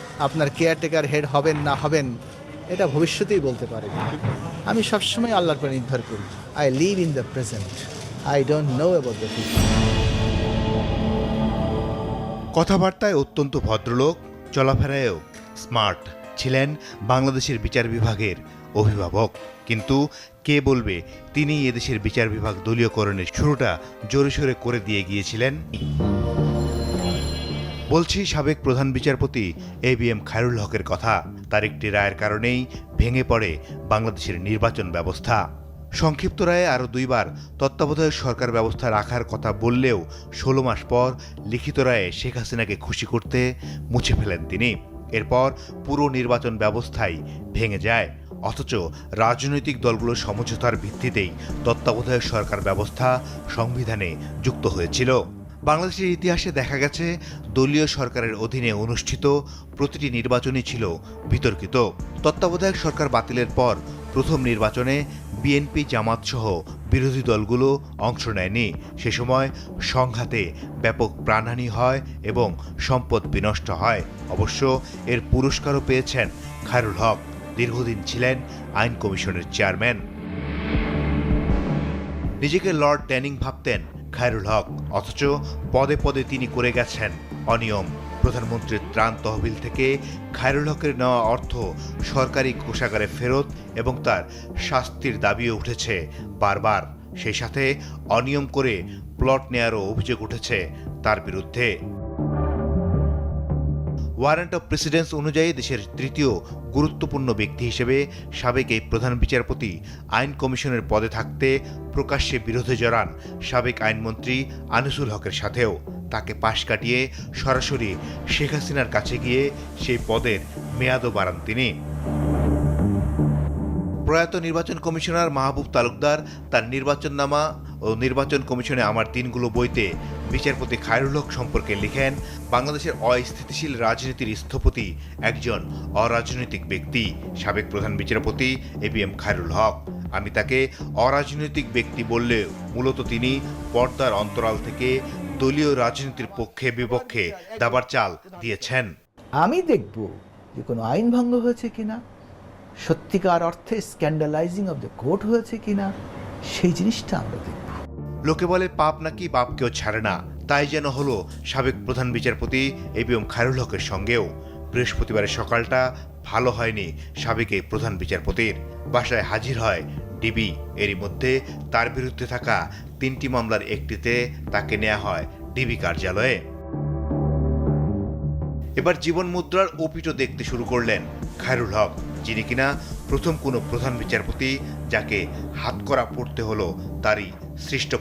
আপনার caretaker head হবেন না হবেন এটা ভবিষ্যতেই বলতে পারে। আমি সবসময় আল্লাহর উপর নির্ভর করি। I live in the present, I don't know about the future. কথাবার্তায় অত্যন্ত ভদ্রলোক, চলাফেরায়ও স্মার্ট ছিলেন বাংলাদেশের বিচার বিভাগের অভিভাবক। কিন্তু কে বলবে তিনি এদেশের বিচার বিভাগ দলীয়করণের শুরুটা জোরে সোরে করে দিয়ে গিয়েছিলেন? বলছি সাবেক প্রধান বিচারপতি ABM খায়রুল হকের কথা। তার একটি রায়ের কারণেই ভেঙে পড়ে বাংলাদেশের নির্বাচন ব্যবস্থা। সংক্ষিপ্ত রায়ে আরও 2 বার তত্ত্বাবধায়ক সরকার ব্যবস্থা রাখার কথা বললেও 16 মাস পর লিখিত রায়ে শেখ হাসিনাকে খুশি করতে মুছে ফেলেন তিনি। এরপর পুরো নির্বাচন ব্যবস্থাই ভেঙে যায়। অথচ রাজনৈতিক দলগুলোর সমঝোতার ভিত্তিতেই তত্ত্বাবধায়ক সরকার ব্যবস্থা সংবিধানে যুক্ত হয়েছিল। বাংলাদেশের ইতিহাসে দেখা গেছে দলীয় সরকারের অধীনে অনুষ্ঠিত প্রতিটি নির্বাচনই ছিল বিতর্কিত। তত্ত্বাবধায়ক সরকার বাতিলের পর প্রথম নির্বাচনে বিএনপি জামাত সহ বিরোধী দলগুলো অংশ নেয়নি। সে সময় সংঘাতে ব্যাপক প্রাণহানি হয় এবং সম্পদ বিনষ্ট হয়। অবশ্য এর পুরস্কারও পেয়েছেন খায়রুল হক। দীর্ঘদিন ছিলেন আইন কমিশনের চেয়ারম্যান। নিজেকে লর্ড ড্যানিং ভাবতেন খায়রুল হক, অথচ পদে পদে তিনি করে গেছেন অনিয়ম। প্রধানমন্ত্রীর ত্রাণ তহবিল থেকে খায়রুল হকের নেওয়া অর্থ সরকারি কোষাগারে ফেরত এবং তার শাস্তির দাবিও উঠেছে বারবার। সেই সাথে অনিয়ম করে প্লট নেয়ারও অভিযোগ উঠেছে তার বিরুদ্ধে। ওয়ারেন্ট অফ প্রেসিডেন্স অনুযায়ী দেশের তৃতীয় গুরুত্বপূর্ণ ব্যক্তি হিসেবে সাবেক এই প্রধান বিচারপতি আইন কমিশনের পদে থাকতে প্রকাশ্যে বিরোধে জড়ান সাবেক আইনমন্ত্রী আনিসুল হকের সাথেও। তাকে পাশ কাটিয়ে সরাসরি শেখ হাসিনার কাছে গিয়ে সেই পদের মেয়াদও বাড়ান তিনি। প্রয়াত নির্বাচন কমিশনার মাহবুব তালুকদার তার নির্বাচননামা ও নির্বাচন কমিশনে আমার দিনগুলো বইতে বিচারপতি খায়রুল হক সম্পর্কে লিখেন, বাংলাদেশের অস্থিতিশীল রাজনীতির স্থপতি একজন অরাজনৈতিক ব্যক্তি সাবেক প্রধান বিচারপতি ABM খায়রুল হক। আমি তাকে অরাজনৈতিক ব্যক্তি বললেও মূলত তিনি পর্দার অন্তরাল থেকে দলীয় রাজনীতির পক্ষে বিপক্ষে দাবার চাল দিয়েছেন। আমি দেখব যে কোনো আইন ভঙ্গ হয়েছে কিনা, সত্যিকার অর্থে স্ক্যান্ডালাইজিং অব দ্য কোর্ট হয়েছে কিনা, সেই জিনিসটা আমরা দেখব। লোকে বলে পাপ নাকি বাপকেও ছাড়ে না, তাই যেন হলো সাবেক প্রধান বিচারপতি ABM খায়রুল হকের সঙ্গেও। বৃহস্পতিবারের সকালটা ভালো হয়নি সাবেক এই প্রধান বিচারপতির। বাসায় হাজির হয় ডিবি। এরই মধ্যে তার বিরুদ্ধে থাকা 3টি মামলার একটিতে তাকে নেওয়া হয় ডিবি কার্যালয়ে। এবার জীবন মুদ্রার ওপিটও দেখতে শুরু করলেন খায়রুল হক, যিনি কিনা প্রথম কোনো প্রধান বিচারপতি যাকে হাতকড়া পড়তে হলো তারই সৃষ্ট